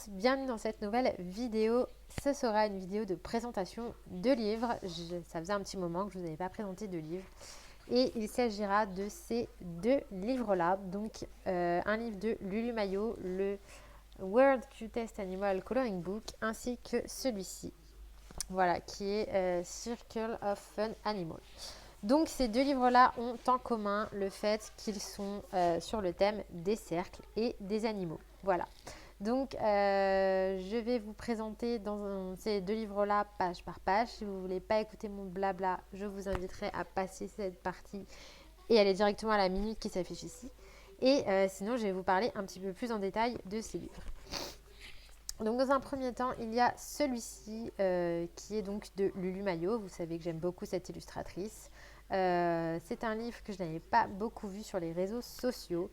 Bienvenue dans cette nouvelle vidéo. Ce sera une vidéo de présentation de livres. Ça faisait un petit moment que je ne vous avais pas présenté de livres. Et il s'agira de ces deux livres-là. Donc un livre de Lulu Maillot, le World Cutest Animal Coloring Book, ainsi que celui-ci. Voilà, qui est Circle of Fun Animal. Donc ces deux livres-là ont en commun le fait qu'ils sont sur le thème des cercles et des animaux. Voilà. Donc je vais vous présenter ces deux livres-là page par page. Si vous ne voulez pas écouter mon blabla, je vous inviterai à passer cette partie et aller directement à la minute qui s'affiche ici. Et sinon, je vais vous parler un petit peu plus en détail de ces livres. Donc dans un premier temps, il y a celui-ci qui est donc de Lulu Maillot. Vous savez que j'aime beaucoup cette illustratrice. C'est un livre que je n'avais pas beaucoup vu sur les réseaux sociaux.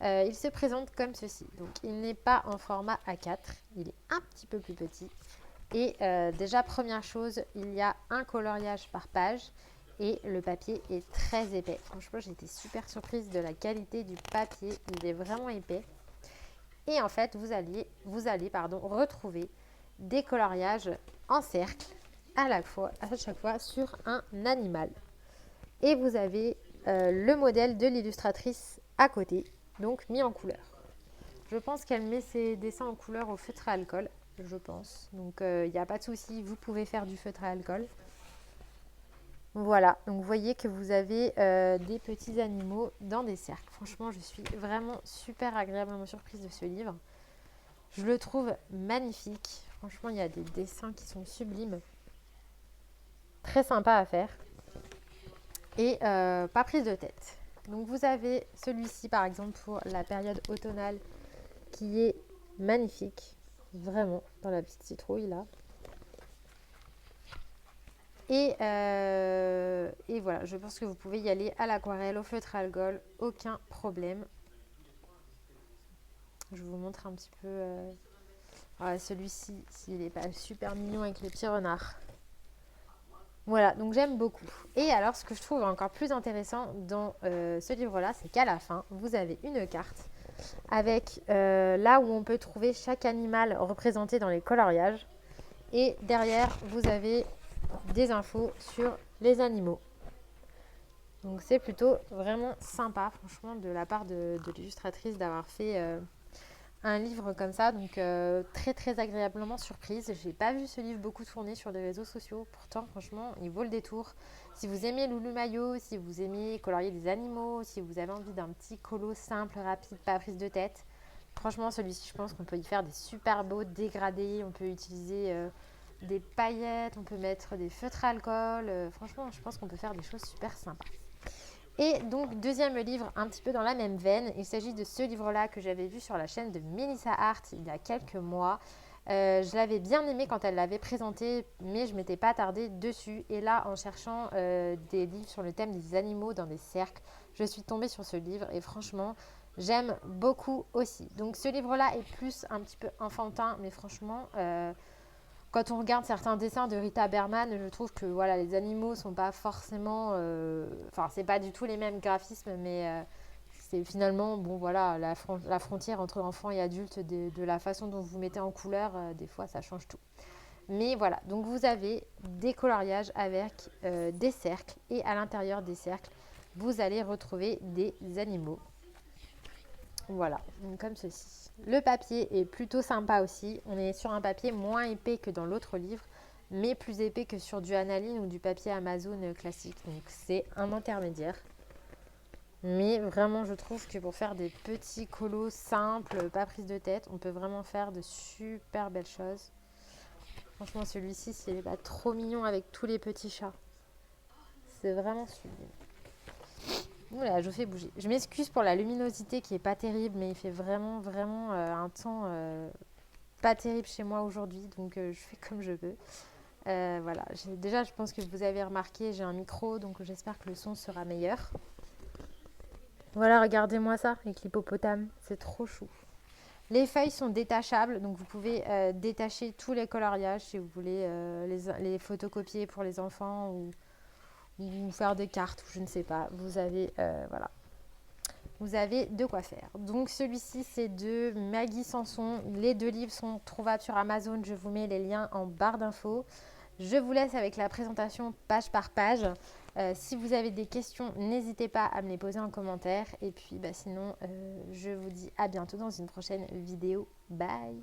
Il se présente comme ceci. Donc il n'est pas en format A4, il est un petit peu plus petit. Et déjà première chose, il y a un coloriage par page et le papier est très épais. Franchement, j'ai été super surprise de la qualité du papier. Il est vraiment épais. Et en fait, vous allez retrouver des coloriages en cercle à chaque fois sur un animal. Et vous avez le modèle de l'illustratrice à côté, donc mis en couleur. Je pense qu'elle met ses dessins en couleur au feutre à alcool, je pense. Donc il n'y a pas de souci, vous pouvez faire du feutre à alcool. Voilà, donc vous voyez que vous avez des petits animaux dans des cercles. Franchement, je suis vraiment super agréablement surprise de ce livre. Je le trouve magnifique. Franchement, il y a des dessins qui sont sublimes. Très sympa à faire. Et pas prise de tête. Donc vous avez celui-ci par exemple pour la période automnale qui est magnifique. Vraiment, dans la petite citrouille là. Et voilà, je pense que vous pouvez y aller à l'aquarelle, au feutre à alcool, aucun problème. Je vous montre un petit peu celui-ci, s'il n'est pas super mignon avec les petits renards. Voilà, donc j'aime beaucoup. Et alors, ce que je trouve encore plus intéressant dans ce livre-là, c'est qu'à la fin, vous avez une carte avec là où on peut trouver chaque animal représenté dans les coloriages. Et derrière, vous avez des infos sur les animaux. Donc c'est plutôt vraiment sympa, franchement, de la part de l'illustratrice d'avoir fait un livre comme ça. Donc très très agréablement surprise. J'ai pas vu ce livre beaucoup tourner sur les réseaux sociaux. Pourtant, franchement, il vaut le détour. Si vous aimez Lulu Maillot, si vous aimez colorier des animaux, si vous avez envie d'un petit colo simple, rapide, pas prise de tête, franchement, celui-ci, je pense qu'on peut y faire des super beaux dégradés. On peut utiliser des paillettes, on peut mettre des feutres à alcool. Franchement, je pense qu'on peut faire des choses super sympas. Et donc, deuxième livre, un petit peu dans la même veine. Il s'agit de ce livre-là que j'avais vu sur la chaîne de Melissa Art il y a quelques mois. Je l'avais bien aimé quand elle l'avait présenté, mais je ne m'étais pas attardée dessus. Et là, en cherchant des livres sur le thème des animaux dans des cercles, je suis tombée sur ce livre et franchement, j'aime beaucoup aussi. Donc, ce livre-là est plus un petit peu enfantin, mais franchement, quand on regarde certains dessins de Rita Berman, je trouve que voilà, les animaux sont pas forcément, enfin c'est pas du tout les mêmes graphismes, mais c'est finalement bon voilà la frontière entre enfants et adultes de la façon dont vous mettez en couleur, des fois ça change tout. Mais voilà, donc vous avez des coloriages avec des cercles et à l'intérieur des cercles, vous allez retrouver des animaux. Voilà, donc comme ceci. Le papier est plutôt sympa aussi. On est sur un papier moins épais que dans l'autre livre, mais plus épais que sur du analine ou du papier Amazon classique. Donc c'est un intermédiaire. Mais vraiment, je trouve que pour faire des petits colos simples, pas prise de tête, on peut vraiment faire de super belles choses. Franchement, celui-ci, s'il n'est pas trop mignon avec tous les petits chats. C'est vraiment sublime. Oula, je fais bouger. Je m'excuse pour la luminosité qui est pas terrible, mais il fait vraiment, vraiment un temps pas terrible chez moi aujourd'hui, donc je fais comme je veux. Voilà, déjà, je pense que vous avez remarqué, j'ai un micro, donc j'espère que le son sera meilleur. Voilà, regardez-moi ça avec l'hippopotame, c'est trop chou. Les feuilles sont détachables, donc vous pouvez détacher tous les coloriages si vous voulez les photocopier pour les enfants ou faire des cartes ou je ne sais pas. Vous avez voilà. vous avez de quoi faire. Donc celui-ci, c'est de Maggie Sanson. Les 2 livres sont trouvables sur Amazon. Je vous mets les liens en barre d'infos. Je vous laisse avec la présentation page par page. Si vous avez des questions, n'hésitez pas à me les poser en commentaire. Et puis sinon, je vous dis à bientôt dans une prochaine vidéo. Bye!